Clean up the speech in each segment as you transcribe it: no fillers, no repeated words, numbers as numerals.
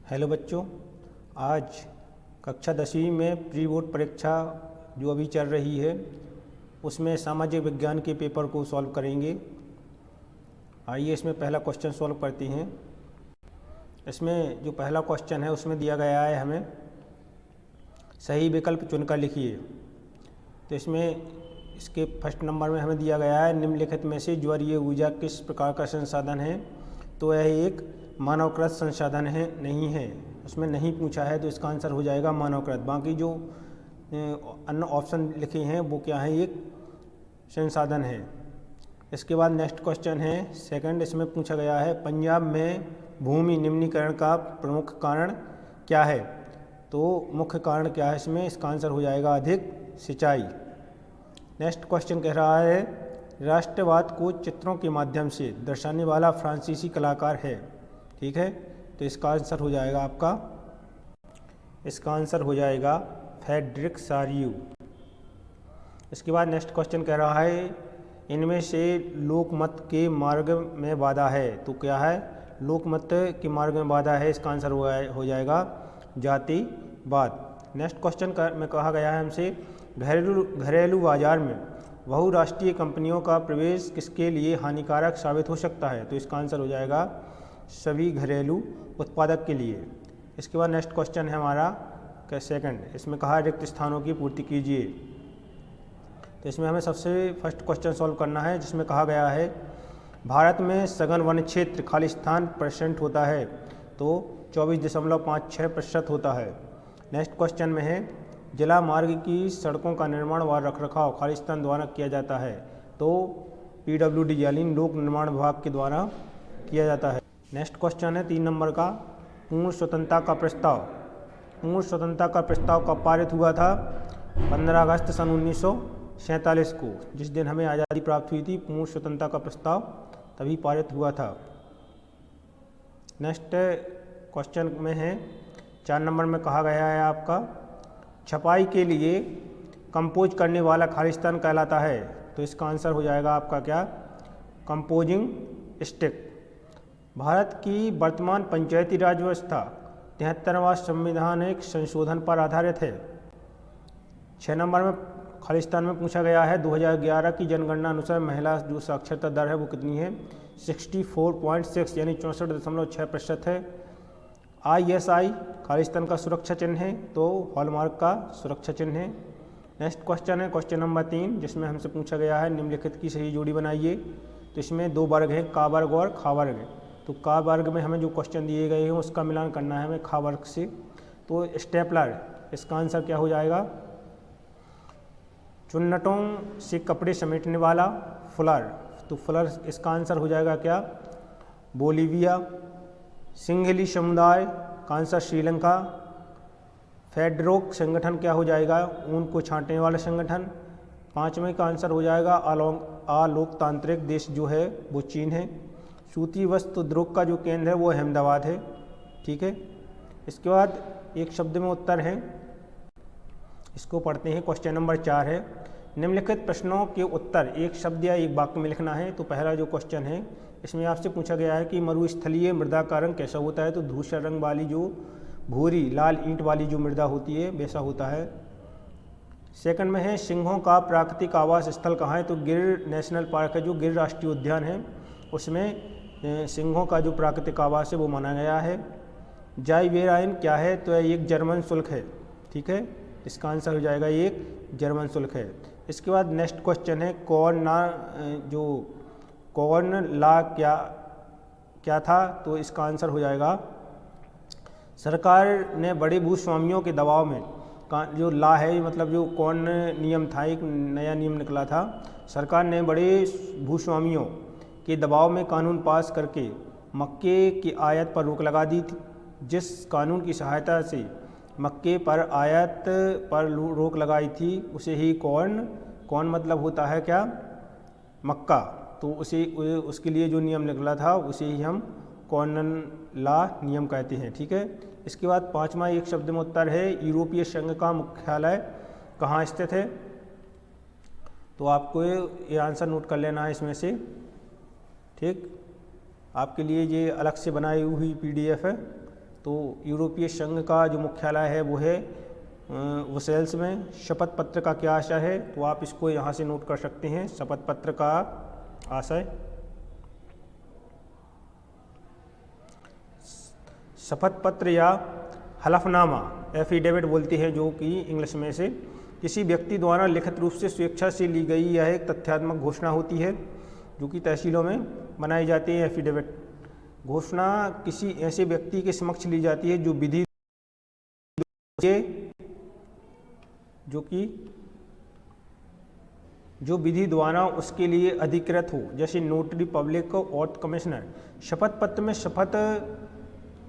Hello बच्चों, आज कक्षा 10वीं में प्री बोर्ड परीक्षा जो अभी चल रही है उसमें सामाजिक विज्ञान के पेपर को सॉल्व करेंगे। आइए इसमें पहला क्वेश्चन सॉल्व करते हैं। इसमें जो पहला क्वेश्चन है उसमें दिया गया है हमें सही विकल्प चुनकर लिखिए। तो इसमें इसके फर्स्ट नंबर में हमें दिया गया है निम्नलिखित में से ज्वरीय ऊर्जा किस प्रकार का संसाधन है। तो यह एक मानवकृत संसाधन है नहीं है, उसमें नहीं पूछा है तो इसका आंसर हो जाएगा मानवकृत। बाकी जो अन्य ऑप्शन लिखे हैं वो क्या है, एक संसाधन है। इसके बाद नेक्स्ट क्वेश्चन है सेकंड, इसमें पूछा गया है पंजाब में भूमि निम्नीकरण का प्रमुख कारण क्या है। तो मुख्य कारण क्या है इसमें, इसका आंसर हो जाएगा अधिक सिंचाई। नेक्स्ट क्वेश्चन कह रहा है राष्ट्रवाद को चित्रों के माध्यम से दर्शाने वाला फ्रांसीसी कलाकार है। ठीक है, तो इसका आंसर हो जाएगा इसका आंसर हो जाएगा फ्रेडरिक सारियू। इसके बाद नेक्स्ट क्वेश्चन कह रहा है इनमें से लोकमत के मार्ग में बाधा है। तो क्या है, लोकमत के मार्ग में बाधा है, इसका आंसर हो जाएगा जातिवाद। नेक्स्ट क्वेश्चन में कहा गया है हमसे घरेलू बाजार में बहुराष्ट्रीय कंपनियों का प्रवेश किसके लिए हानिकारक साबित हो सकता है। तो इसका आंसर हो जाएगा सभी घरेलू उत्पादक के लिए। इसके बाद नेक्स्ट क्वेश्चन है हमारा सेकंड, इसमें कहा रिक्त स्थानों की पूर्ति कीजिए। तो इसमें हमें सबसे फर्स्ट क्वेश्चन सॉल्व करना है जिसमें कहा गया है भारत में सघन वन क्षेत्र खालिस्तान % होता है। तो 24.56% होता है। नेक्स्ट क्वेश्चन में है जिला मार्ग की सड़कों का निर्माण व रखरखाव खालिस्तान द्वारा किया जाता है। तो PWD यानी लोक निर्माण विभाग के द्वारा किया जाता है। नेक्स्ट क्वेश्चन है 3 नंबर का पूर्ण स्वतंत्रता का प्रस्ताव। पूर्ण स्वतंत्रता का प्रस्ताव कब पारित हुआ था, 15 अगस्त सन 1947 को, जिस दिन हमें आज़ादी प्राप्त हुई थी। पूर्ण स्वतंत्रता का प्रस्ताव तभी पारित हुआ था। नेक्स्ट क्वेश्चन में है 4 नंबर में कहा गया है आपका छपाई के लिए कंपोज करने वाला खालिस्तान कहलाता है। तो इसका आंसर हो जाएगा आपका क्या, कंपोजिंग स्टिक। भारत की वर्तमान पंचायती राज व्यवस्था 73वां संवैधानिक संशोधन पर आधारित है। 6 नंबर में खालिस्तान में पूछा गया है 2011 की जनगणना अनुसार महिला जो साक्षरता दर है वो कितनी है, 64.6 यानी 64.6% है। ISI खालिस्तान का सुरक्षा चिन्ह है, तो हॉलमार्क का सुरक्षा चिन्ह है। नेक्स्ट क्वेश्चन है क्वेश्चन नंबर 3 जिसमें हमसे पूछा गया है निम्नलिखित की सही जोड़ी बनाइए। तो इसमें 2 वर्ग हैं, का वर्ग और खा वर्ग। तो का वर्ग में हमें जो क्वेश्चन दिए गए हैं उसका मिलान करना है हमें खा वर्ग से। तो स्टेपलर, इसका आंसर क्या हो जाएगा, चुन्नटों से कपड़े समेटने वाला फुलर। तो फुलर इसका आंसर हो जाएगा क्या, बोलीविया। सिंघली समुदाय का आंसर श्रीलंका। फेडरोक संगठन क्या हो जाएगा, ऊन को छांटने वाला संगठन। 5वें का आंसर हो जाएगा अलोकतांत्रिक देश जो है वो चीन है। सूती वस्त्र उद्योग का जो केंद्र है वो अहमदाबाद है। ठीक है, इसके बाद एक शब्द में उत्तर है, इसको पढ़ते हैं। क्वेश्चन नंबर 4 है निम्नलिखित प्रश्नों के उत्तर एक शब्द या एक वाक्य में लिखना है। तो पहला जो क्वेश्चन है इसमें आपसे पूछा गया है कि मरुस्थलीय मृदा का रंग कैसा होता है। तो धूसर रंग वाली जो भूरी लाल ईंट वाली जो मृदा होती है वैसा होता है। सेकंड में है सिंहों का प्राकृतिक आवास स्थल कहाँ है। तो गिर नेशनल पार्क है, जो गिर राष्ट्रीय उद्यान है उसमें सिंहों का जो प्राकृतिक आवास है वो माना गया है। जाइवेराइन क्या है, तो एक जर्मन शुल्क है। ठीक है, इसका आंसर हो जाएगा एक जर्मन शुल्क है। इसके बाद नेक्स्ट क्वेश्चन है कॉर्न ला क्या था। तो इसका आंसर हो जाएगा सरकार ने बड़े भूस्वामियों के दबाव में जो ला है, मतलब जो कॉर्न नियम था, एक नया नियम निकला था। सरकार ने बड़े भूस्वामियों के दबाव में कानून पास करके मक्के की आयात पर रोक लगा दी थी। जिस कानून की सहायता से मक्के पर आयात पर रोक लगाई थी उसे ही कॉर्न मतलब होता है क्या, मक्का। तो उसके लिए जो नियम निकला था उसे ही हम कॉर्न ला नियम कहते हैं। ठीक है, इसके बाद 5वां एक शब्द में उत्तर है यूरोपीय संघ का मुख्यालय कहाँ स्थित है। तो आपको ये आंसर नोट कर लेना है इसमें से। ठीक, आपके लिए ये अलग से बनाई हुई PDF है, तो यूरोपीय संघ का जो मुख्यालय है वो है ब्रसेल्स में। शपथ पत्र का क्या आशय है, तो आप इसको यहाँ से नोट कर सकते हैं। शपथ पत्र का आशय, शपथ पत्र या हलफनामा, एफिडेविट बोलते हैं जो कि इंग्लिश में से, किसी व्यक्ति द्वारा लिखित रूप से स्वेच्छा से ली गई यह एक तथ्यात्मक घोषणा होती है जो कि तहसीलों में बनाई जाती है। एफिडेविट घोषणा किसी ऐसे व्यक्ति के समक्ष ली जाती है जो विधि द्वारा उसके लिए अधिकृत हो, जैसे नोटरी पब्लिक और कमिश्नर। शपथ पत्र में शपथ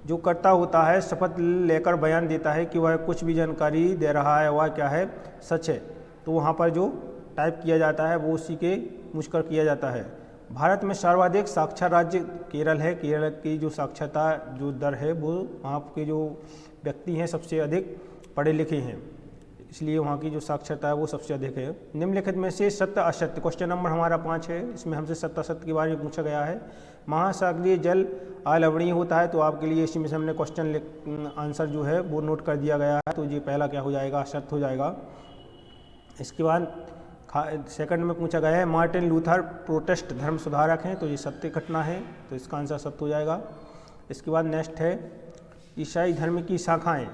जो करता होता है शपथ लेकर बयान देता है कि वह कुछ भी जानकारी दे रहा है वह क्या है, सच है। तो वहाँ पर जो टाइप किया जाता है वो उसी के मुझ कर किया जाता है। भारत में सर्वाधिक साक्षर राज्य केरल है। केरल की जो साक्षरता जो दर है वो वहाँ के जो व्यक्ति हैं सबसे अधिक पढ़े लिखे हैं, इसलिए वहाँ की जो साक्षरता है वो सबसे अधिक है। निम्नलिखित में से सत्य असत्य, क्वेश्चन नंबर हमारा 5 है, इसमें हमसे सत्य असत्य के बारे में पूछा गया है। महासागरीय जल अलवणीय होता है, तो आपके लिए इसी में से हमने क्वेश्चन आंसर जो है वो नोट कर दिया गया है, तो ये पहला क्या हो जाएगा, सत्य हो जाएगा। इसके बाद सेकंड में पूछा गया है मार्टिन लूथर प्रोटेस्ट धर्म सुधारक हैं, तो ये सत्य घटना है, तो इसका आंसर सत्य हो जाएगा। इसके बाद नेक्स्ट है ईसाई धर्म की शाखाएं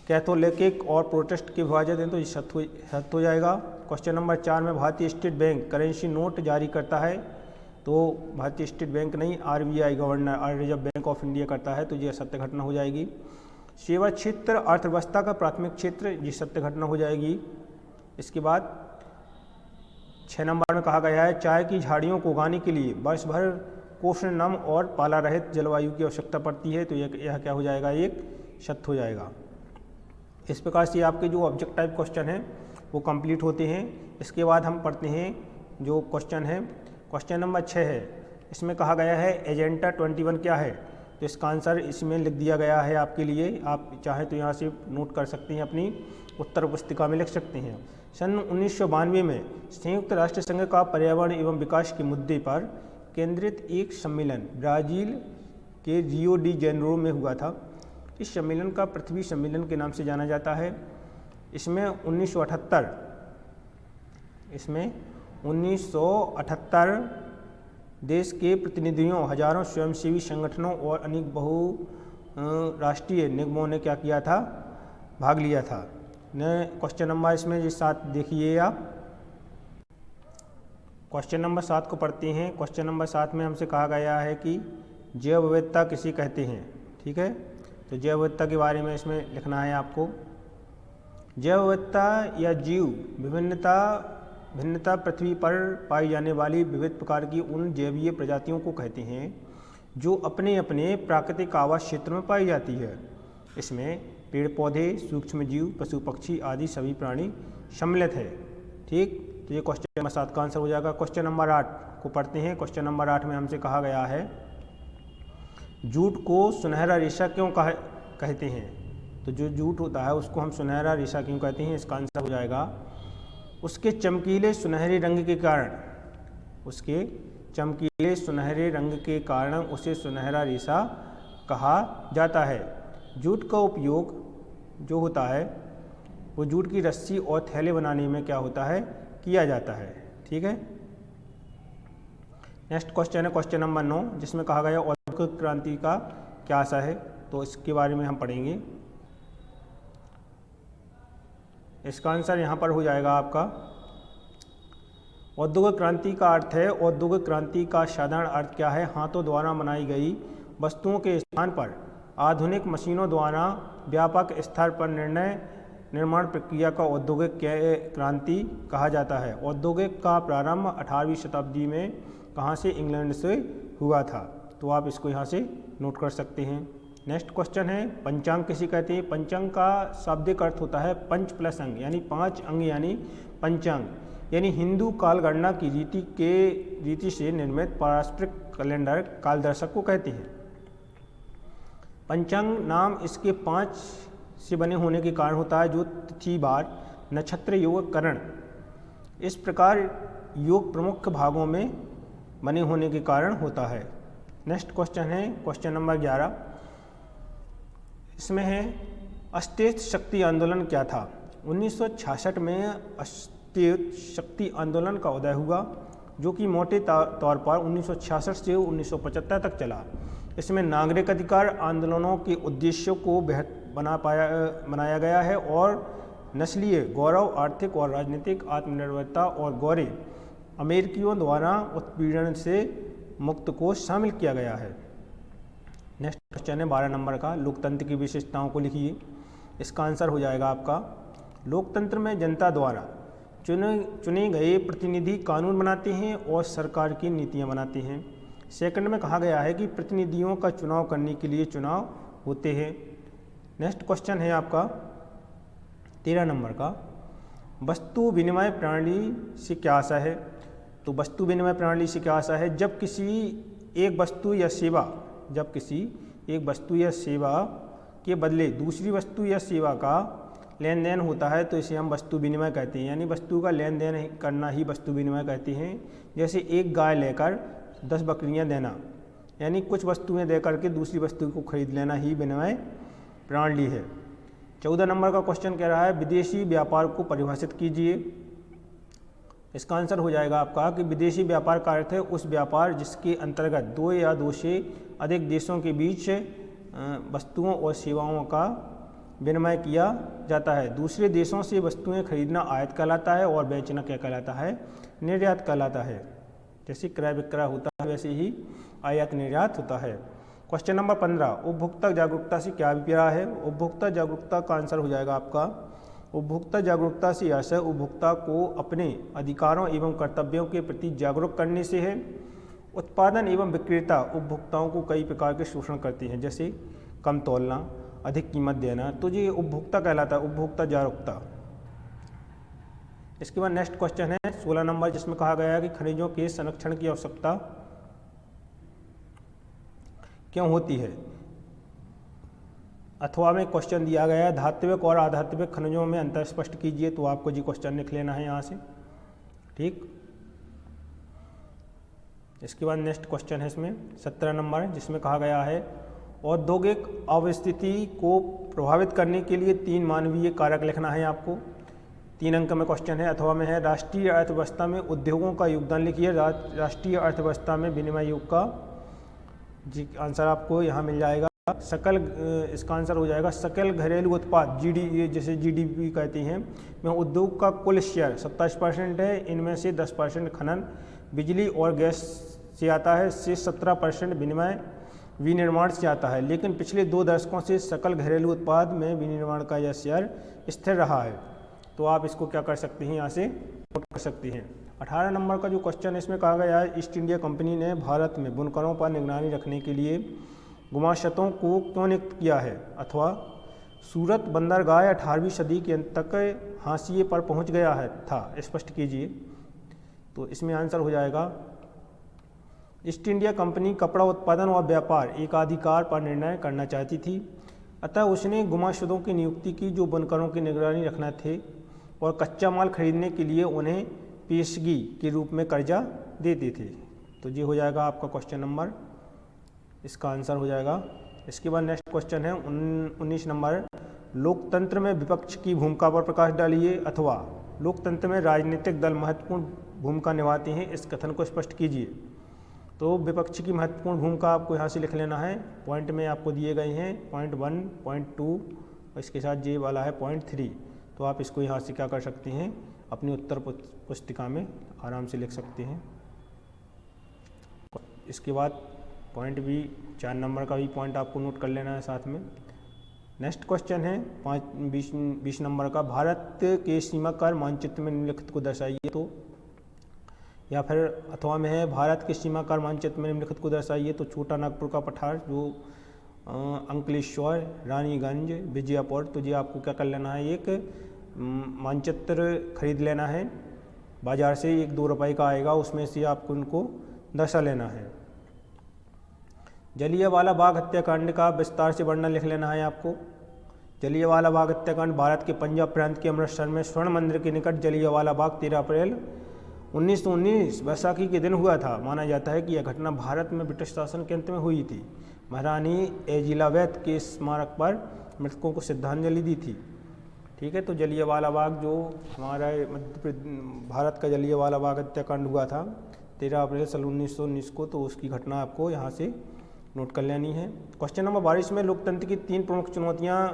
कैथोलिक और प्रोटेस्ट के विभाजित हैं, तो ये सत्य हो जाएगा। क्वेश्चन नंबर 4 में भारतीय स्टेट बैंक करेंसी नोट जारी करता है, तो भारतीय स्टेट बैंक नहीं, RBI governor reserve bank of India करता है, तो ये सत्य घटना हो जाएगी। सेवा क्षेत्र अर्थव्यवस्था का प्राथमिक क्षेत्र, ये सत्य घटना हो जाएगी। इसके बाद 6 नंबर में कहा गया है चाय की झाड़ियों को उगाने के लिए वर्ष भर कोष्ण नम और पाला रहित जलवायु की आवश्यकता पड़ती है, तो यह क्या हो जाएगा, एक सत्य हो जाएगा। इस प्रकार से आपके जो ऑब्जेक्ट टाइप क्वेश्चन हैं वो कंप्लीट होते हैं। इसके बाद हम पढ़ते हैं जो क्वेश्चन है, क्वेश्चन नंबर 6 है। इसमें कहा गया है एजेंडा 21 क्या है, तो इसका आंसर इसमें लिख दिया गया है आपके लिए। आप चाहें तो यहाँ से नोट कर सकते हैं, अपनी उत्तर पुस्तिका में लिख सकते हैं। सन 1992 में संयुक्त राष्ट्र संघ का पर्यावरण एवं विकास के मुद्दे पर केंद्रित एक सम्मेलन ब्राज़ील के रियो डी जेनेरो में हुआ था। इस सम्मेलन का पृथ्वी सम्मेलन के नाम से जाना जाता है। इसमें 1978 देश के प्रतिनिधियों, हजारों स्वयंसेवी संगठनों और अनेक बहुराष्ट्रीय निगमों ने क्या किया था, भाग लिया था। क्वेश्चन नंबर इसमें ये 7 देखिए आप। क्वेश्चन नंबर 7 को पढ़ते हैं। क्वेश्चन नंबर 7 में हमसे कहा गया है कि जैव विविधता किसे कहते हैं, ठीक है। तो जैव विविधता के बारे में इसमें लिखना है आपको। जैव विविधता या जीव भिन्नता पृथ्वी पर पाई जाने वाली विविध प्रकार की उन जैवीय प्रजातियों को कहते हैं जो अपने अपने प्राकृतिक आवास क्षेत्र में पाई जाती है। इसमें पेड़ पौधे, सूक्ष्म जीव, पशु पक्षी आदि सभी प्राणी सम्मिलित है, ठीक। तो ये क्वेश्चन नंबर 7 का आंसर हो जाएगा। क्वेश्चन नंबर 8 को पढ़ते हैं। क्वेश्चन नंबर 8 में हमसे कहा गया है जूट को सुनहरा रेशा क्यों कहते हैं, तो जो जूट होता है उसको हम सुनहरा रेशा क्यों कहते हैं, इसका आंसर हो जाएगा उसके चमकीले सुनहरे रंग के कारण उसे सुनहरा रेशा कहा जाता है। जूट का उपयोग जो होता है वो जूट की रस्सी और थैले बनाने में क्या होता है, किया जाता है, ठीक है। नेक्स्ट क्वेश्चन है क्वेश्चन नंबर 9, जिसमें कहा गया औद्योगिक क्रांति का क्या आशय है, तो इसके बारे में हम पढ़ेंगे। इसका आंसर यहाँ पर हो जाएगा आपका औद्योगिक क्रांति का अर्थ है, औद्योगिक क्रांति का साधारण अर्थ क्या है, हाथों द्वारा बनाई गई वस्तुओं के स्थान पर आधुनिक मशीनों द्वारा व्यापक स्तर पर निर्माण प्रक्रिया का औद्योगिक क्रांति कहा जाता है। औद्योगिक का प्रारंभ 18वीं शताब्दी में कहाँ से, इंग्लैंड से हुआ था, तो आप इसको यहाँ से नोट कर सकते हैं। नेक्स्ट क्वेश्चन है पंचांग किसे कहते हैं। पंचांग का शाब्दिक अर्थ होता है पंच प्लस अंग, यानी 5 अंग यानी पंचांग, यानी हिंदू काल गणना की रीति से निर्मित पारंपरिक कैलेंडर कालदर्शक को कहते हैं। पंचांग नाम इसके 5 से बने होने के कारण होता है, जो तिथि वार नक्षत्र योग करण, इस प्रकार योग प्रमुख भागों में बने होने के कारण होता है। नेक्स्ट क्वेश्चन है क्वेश्चन नंबर 11, इसमें है अस्तेय शक्ति आंदोलन क्या था। 1966 में अस्तेय शक्ति आंदोलन का उदय हुआ, जो कि मोटे तौर पर 1966 से 1975 तक चला। इसमें नागरिक अधिकार आंदोलनों के उद्देश्यों को बनाया गया है और नस्लीय गौरव, आर्थिक और राजनीतिक आत्मनिर्भरता और गौरे अमेरिकियों द्वारा उत्पीड़न से मुक्त को शामिल किया गया है। नेक्स्ट क्वेश्चन है 12 नंबर का, लोकतंत्र की विशेषताओं को लिखिए। इसका आंसर हो जाएगा आपका, लोकतंत्र में जनता द्वारा चुने गए प्रतिनिधि कानून बनाते हैं और सरकार की नीतियां बनाते हैं। सेकंड में कहा गया है कि प्रतिनिधियों का चुनाव करने के लिए चुनाव होते हैं। नेक्स्ट क्वेश्चन है आपका 13 नंबर का, वस्तु विनिमय प्रणाली से क्या आशा है। तो वस्तु विनिमय प्रणाली से क्या आशा है, जब किसी एक वस्तु या सेवा के बदले दूसरी वस्तु या सेवा का लेन देन होता है तो इसे हम वस्तु विनिमय कहते हैं। यानी वस्तु का लेन देन करना ही वस्तु विनिमय कहते हैं। जैसे एक गाय लेकर 10 बकरियां देना, यानी कुछ वस्तुएं देकर के दूसरी वस्तु को खरीद लेना ही विनिमय प्रणाली है। 14 नंबर का क्वेश्चन कह रहा है, विदेशी व्यापार को परिभाषित कीजिए। इसका आंसर हो जाएगा आपका कि विदेशी व्यापार का अर्थ है उस व्यापार जिसके अंतर्गत 2 या 2 से अधिक देशों के बीच वस्तुओं और सेवाओं का विनिमय किया जाता है। दूसरे देशों से वस्तुएं खरीदना आयात कहलाता है और बेचना क्या कहलाता है, निर्यात कहलाता है। जैसे क्रय विक्रय होता है वैसे ही आयात निर्यात होता है। क्वेश्चन नंबर 15, उपभोक्ता जागरूकता से क्या अभिप्राय है। उपभोक्ता जागरूकता का आंसर हो जाएगा आपका, उपभोक्ता जागरूकता से आशय उपभोक्ता को अपने अधिकारों एवं कर्तव्यों के प्रति जागरूक करने से है। उत्पादन एवं विक्रेता उपभोक्ताओं को कई प्रकार के शोषण करते हैं, जैसे कम तौलना, अधिक कीमत देना, तो ये उपभोक्ता कहलाता है, उपभोक्ता जागरूकता। इसके बाद नेक्स्ट क्वेश्चन है 16 नंबर, जिसमें कहा गया है कि खनिजों के संरक्षण की आवश्यकता क्यों होती है। अथवा में क्वेश्चन दिया गया है, धात्विक और अधात्विक खनिजों में अंतर स्पष्ट कीजिए। तो आपको जी क्वेश्चन लिख लेना है यहाँ से, ठीक। इसके बाद नेक्स्ट क्वेश्चन है इसमें 17 नंबर, जिसमें कहा गया है औद्योगिक अवस्थिति को प्रभावित करने के लिए 3 मानवीय कारक लिखना है आपको। 3 अंक में क्वेश्चन है। अथवा में है राष्ट्रीय अर्थव्यवस्था में उद्योगों का योगदान लिखिए। राष्ट्रीय अर्थव्यवस्था में विनिमय योग का जी आंसर आपको यहाँ मिल जाएगा। इसका आंसर हो जाएगा सकल घरेलू उत्पाद, जैसे जीडीपी कहते हैं, में उद्योग का कुल शेयर 27% है। इनमें से 10% खनन, बिजली और गैस से आता है, से 17% विनिर्माण से आता है। लेकिन पिछले 2 दशकों से सकल घरेलू उत्पाद में विनिर्माण का यह शेयर स्थिर रहा है। तो आप इसको क्या कर सकते हैं, यहाँ से नोट कर सकते हैं। 18 नंबर का जो क्वेश्चन है इसमें कहा गया है, ईस्ट इंडिया कंपनी ने भारत में बुनकरों पर निगरानी रखने के लिए गुमाश्तों को क्यों नियुक्त किया है। अथवा सूरत बंदरगाह 18वीं सदी के अंत तक हाशिए पर पहुंच गया था, स्पष्ट कीजिए। तो इसमें आंसर हो जाएगा, ईस्ट इंडिया कंपनी कपड़ा उत्पादन और व्यापार एकाधिकार पर निर्णय करना चाहती थी, अतः उसने गुमाश्तों की नियुक्ति की जो बुनकरों की निगरानी रखना थे और कच्चा माल खरीदने के लिए उन्हें पेशगी के रूप में कर्जा देते थे। तो ये हो जाएगा आपका क्वेश्चन नंबर, इसका आंसर हो जाएगा। इसके बाद नेक्स्ट क्वेश्चन है 19 नंबर, लोकतंत्र में विपक्ष की भूमिका पर प्रकाश डालिए। अथवा लोकतंत्र में राजनीतिक दल महत्वपूर्ण भूमिका निभाते हैं, इस कथन को स्पष्ट कीजिए। तो विपक्ष की महत्वपूर्ण भूमिका आपको यहाँ से लिख लेना है, पॉइंट में आपको दिए गए हैं, पॉइंट 1, पॉइंट 2 और इसके साथ ये वाला है पॉइंट 3। तो आप इसको यहाँ से क्या कर सकते हैं, अपनी उत्तर पुस्तिका में आराम से लिख सकते हैं। इसके बाद पॉइंट भी 4 नंबर का भी पॉइंट आपको नोट कर लेना है साथ में। नेक्स्ट क्वेश्चन है 20 नंबर का, भारत के सीमा कर मानचित्र में निम्नलिखित को दर्शाइए। तो या फिर अथवा में है, भारत के सीमा कर मानचित्र में निम्नलिखित को दर्शाइए। तो छोटा नागपुर का पठार, जो अंकलेश्वर, रानीगंज, विजयपुर, तो ये आपको क्या कर लेना है, एक मानचित्र खरीद लेना है बाजार से, 1-2 रुपए का आएगा, उसमें से आपको उनको दर्शा लेना है। जलियांवाला बाग हत्याकांड का विस्तार से वर्णन लिख लेना है आपको। जलियांवाला बाग हत्याकांड भारत के पंजाब प्रांत के अमृतसर में स्वर्ण मंदिर के निकट जलियांवाला बाग 13 अप्रैल 1919 वैसाखी के दिन हुआ था। माना जाता है कि यह घटना भारत में ब्रिटिश शासन के अंत में हुई थी। महारानी एलिजाबेथ के स्मारक पर मृतकों को श्रद्धांजलि दी थी। ठीक है, तो जलियांवाला बाग जो हमारा भारत का जलियांवाला बाग हत्याकांड हुआ था 13 अप्रैल सन 1919 को, तो उसकी घटना आपको यहाँ से नोट कर लेनी है। क्वेश्चन नंबर 22 में लोकतंत्र की 3 प्रमुख चुनौतियाँ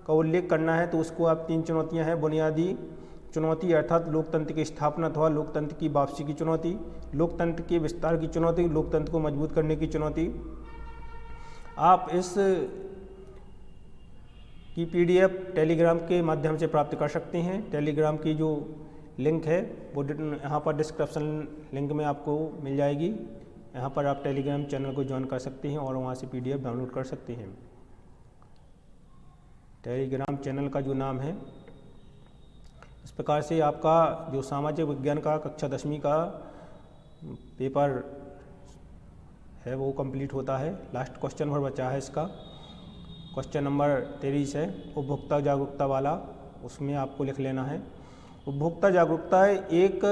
का उल्लेख करना है, तो उसको आप 3 चुनौतियाँ हैं। बुनियादी चुनौती अर्थात लोकतंत्र की स्थापना अथवा लोकतंत्र की वापसी की चुनौती, लोकतंत्र के विस्तार की चुनौती, लोकतंत्र को मजबूत करने की चुनौती। आप इस की PDF टेलीग्राम के माध्यम से प्राप्त कर सकते हैं। टेलीग्राम की जो लिंक है वो यहाँ पर डिस्क्रिप्शन लिंक में आपको मिल जाएगी। यहाँ पर आप टेलीग्राम चैनल को ज्वाइन कर सकते हैं और वहाँ से PDF डाउनलोड कर सकते हैं। टेलीग्राम चैनल का जो नाम है, इस प्रकार से आपका जो सामाजिक विज्ञान का कक्षा 10वीं का पेपर है वो कंप्लीट होता है। लास्ट क्वेश्चन और बचा है इसका, क्वेश्चन नंबर 23 है उपभोक्ता जागरूकता वाला, उसमें आपको लिख लेना है। उपभोक्ता जागरूकता है एक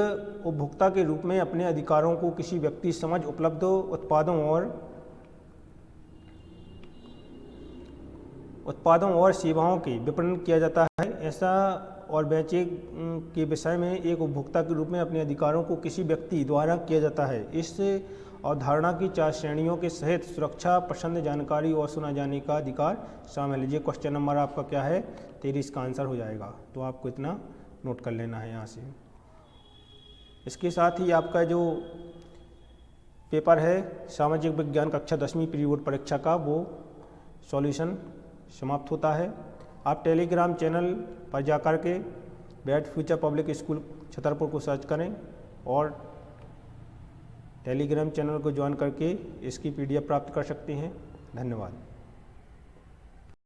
उपभोक्ता के रूप में अपने अधिकारों को किसी व्यक्ति समझ उपलब्ध उत्पादों और सेवाओं के विपणन किया जाता है। ऐसा और बेचे के विषय में एक उपभोक्ता के रूप में अपने अधिकारों को किसी व्यक्ति द्वारा किया जाता है। इस अवधारणा की 4 श्रेणियों के सहित सुरक्षा, पसंद, जानकारी और सुना जाने का अधिकार शामिल है। ये क्वेश्चन नंबर आपका क्या है 23 का आंसर हो जाएगा, तो आपको इतना नोट कर लेना है यहाँ से। इसके साथ ही आपका जो पेपर है सामाजिक विज्ञान कक्षा 10वीं प्री बोर्ड परीक्षा का, वो सॉल्यूशन समाप्त होता है। आप टेलीग्राम चैनल पर जाकर के bright future public school Chhatarpur को सर्च करें और टेलीग्राम चैनल को ज्वाइन करके इसकी PDF प्राप्त कर सकते हैं। धन्यवाद।